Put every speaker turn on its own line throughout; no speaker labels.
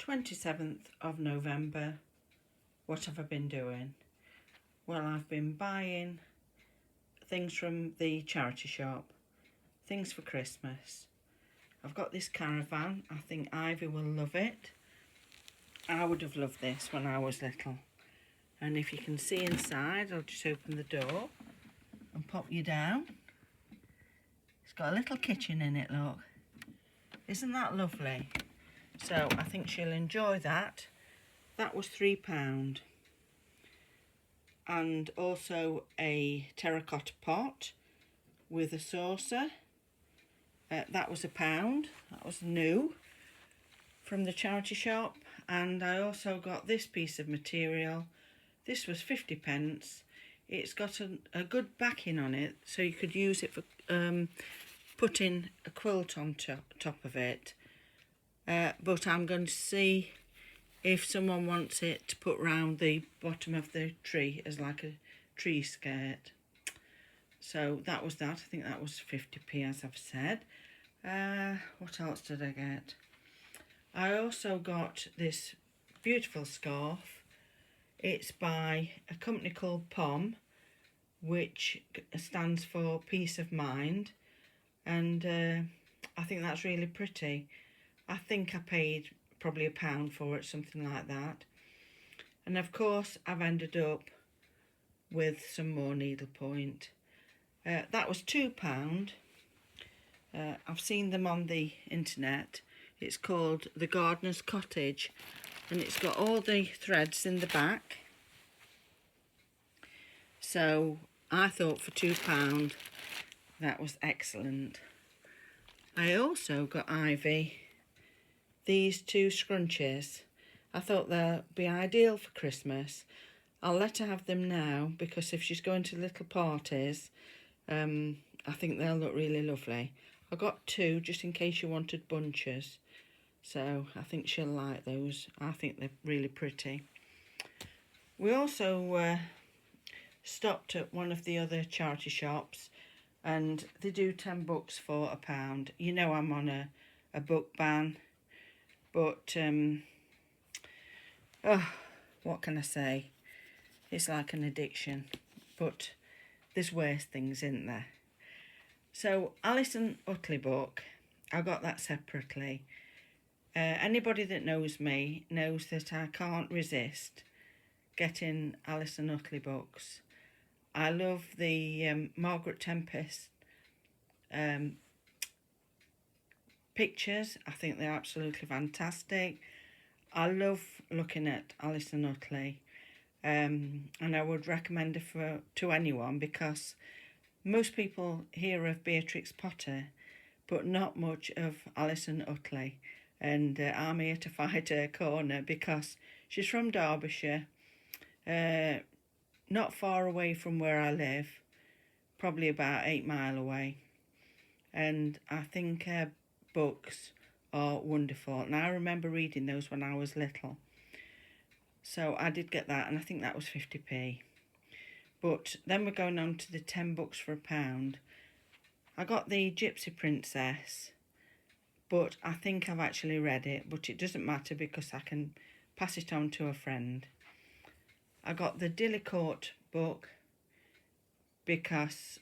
27th of November. What have I been doing? Well, I've been buying things from the charity shop, things for Christmas. I've got this caravan. I think Ivy will love it. I would have loved this when I was little. And if you can see inside, I'll just open the door and pop you down. It's got a little kitchen in it, look. Isn't that lovely? So I think she'll enjoy that. That was £3. And also a terracotta pot with a saucer. That was £1. That was new from the charity shop. And I also got this piece of material. This was 50p. It's got a good backing on it, so you could use it for putting a quilt on top of it. But I'm going to see if someone wants it to put round the bottom of the tree as like a tree skirt. So that was that. I think that was 50p, as I've said. What else did I get? I also got this beautiful scarf. It's by a company called POM, which stands for Peace of Mind, and I think that's really pretty. I think I paid probably £1 for it, something like that. And of course I've ended up with some more needlepoint. That was £2. I've seen them on the internet. It's called The Gardener's Cottage, and it's got all the threads in the back. So I thought for £2 that was excellent. I also got Ivy these two scrunchies. I thought they'll be ideal for Christmas. I'll let her have them now because if she's going to little parties, I think they'll look really lovely. I got two just in case you wanted bunches. So I think she'll like those. I think they're really pretty. We also stopped at one of the other charity shops, and they do 10 books for £1. You know I'm on a book ban, but what can I say? It's like an addiction, but there's worse things, isn't there? So Alison Utley book, I got that separately. Anybody that knows me knows that I can't resist getting Alison Utley books. I love the Margaret Tempest pictures. I think they're absolutely fantastic. I love looking at Alison Utley, and I would recommend her to anyone because most people hear of Beatrix Potter, but not much of Alison Utley. And I'm here to fight her corner because she's from Derbyshire, not far away from where I live, probably about 8 miles away. And I think her books are wonderful. And I remember reading those when I was little. So I did get that, and I think that was 50p. But then we're going on to the 10 books for £1. I got the Gypsy Princess, but I think I've actually read it, but it doesn't matter because I can pass it on to a friend. I got the Dillicourt book because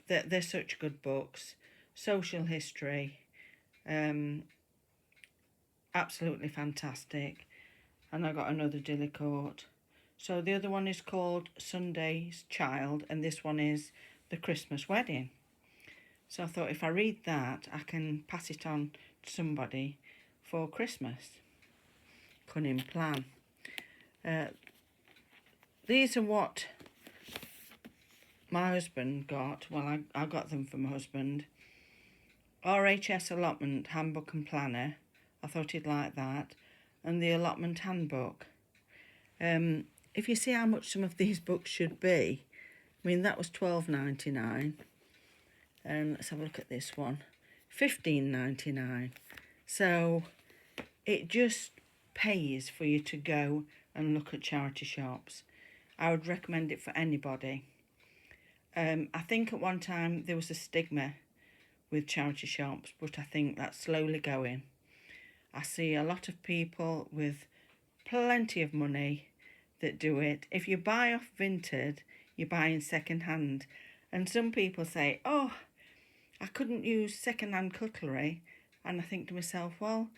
they're such good books. Social history, absolutely fantastic. And I got another Dillicourt. So the other one is called Sunday's Child, and this one is The Christmas Wedding. So I thought if I read that, I can pass it on to somebody for Christmas. Cunning plan. These are what my husband got. Well, I got them for my husband. RHS Allotment Handbook and Planner. I thought he'd like that. And the Allotment Handbook. If you see how much some of these books should be, I mean, that was £12.99. And let's have a look at this one. £15.99. So it just pays for you to go and look at charity shops. I would recommend it for anybody. I think at one time there was a stigma with charity shops, but I think that's slowly going. I see a lot of people with plenty of money that do it. If you buy off Vinted, you're buying second hand. And some people say, oh, I couldn't use second hand cutlery. And I think to myself, well,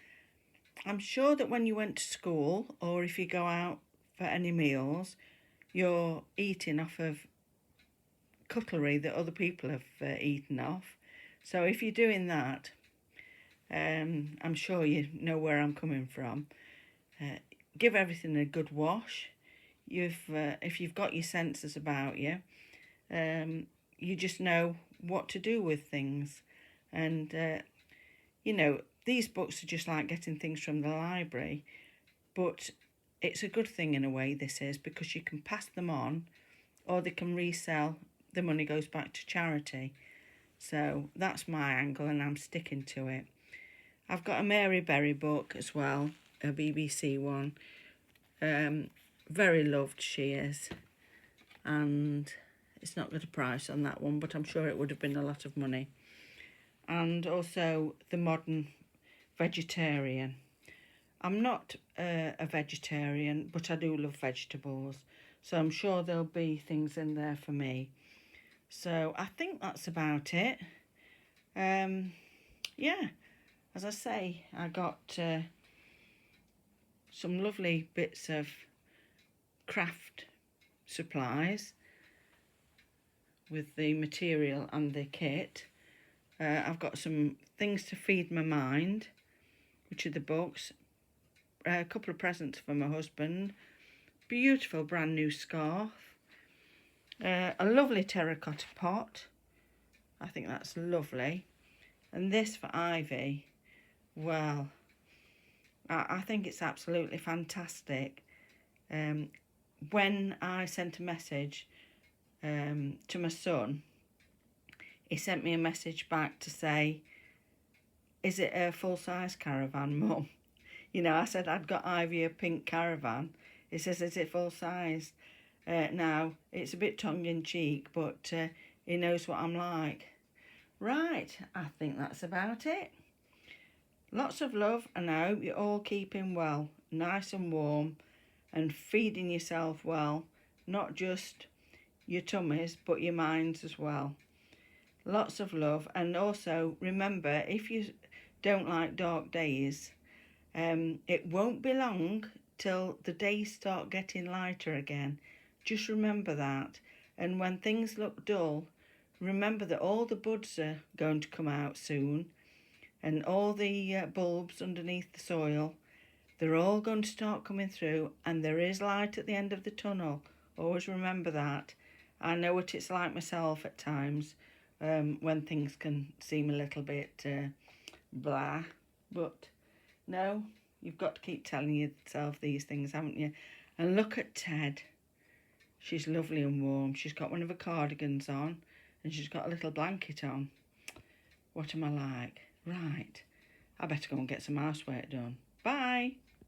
I'm sure that when you went to school or if you go out for any meals, you're eating off of cutlery that other people have eaten off. So if you're doing that, I'm sure you know where I'm coming from. Give everything a good wash. If you've got your senses about you, you just know what to do with things. And, these books are just like getting things from the library. But it's a good thing in a way, this is, because you can pass them on or they can resell. The money goes back to charity. So that's my angle and I'm sticking to it. I've got a Mary Berry book as well, a BBC one. Very loved she is. And it's not got a price on that one, but I'm sure it would have been a lot of money. And also The Modern Vegetarian. I'm not a vegetarian, but I do love vegetables. So I'm sure there'll be things in there for me. So I think that's about it. Yeah, as I say, I got some lovely bits of craft supplies with the material and the kit. I've got some things to feed my mind, which are the books. A couple of presents for my husband. Beautiful brand new scarf. A lovely terracotta pot. I think that's lovely. And this for Ivy. Well, I think it's absolutely fantastic. When I sent a message to my son, he sent me a message back to say, is it a full-size caravan, Mum? I said I'd got Ivy a pink caravan. He says, is it full-size? Now, it's a bit tongue-in-cheek, but he knows what I'm like. Right, I think that's about it. Lots of love, and I hope you're all keeping well, nice and warm, and feeding yourself well, not just your tummies, but your minds as well. Lots of love, and also remember, if you don't like dark days, it won't be long till the days start getting lighter again. Just remember that. And when things look dull, remember that all the buds are going to come out soon, and all the bulbs underneath the soil, they're all going to start coming through, and there is light at the end of the tunnel. Always remember that. I know what it's like myself at times, when things can seem a little bit blah, but no, you've got to keep telling yourself these things, haven't you? And look at Ted. She's lovely and warm. She's got one of her cardigans on and she's got a little blanket on. What am I like? Right, I better go and get some housework done. Bye.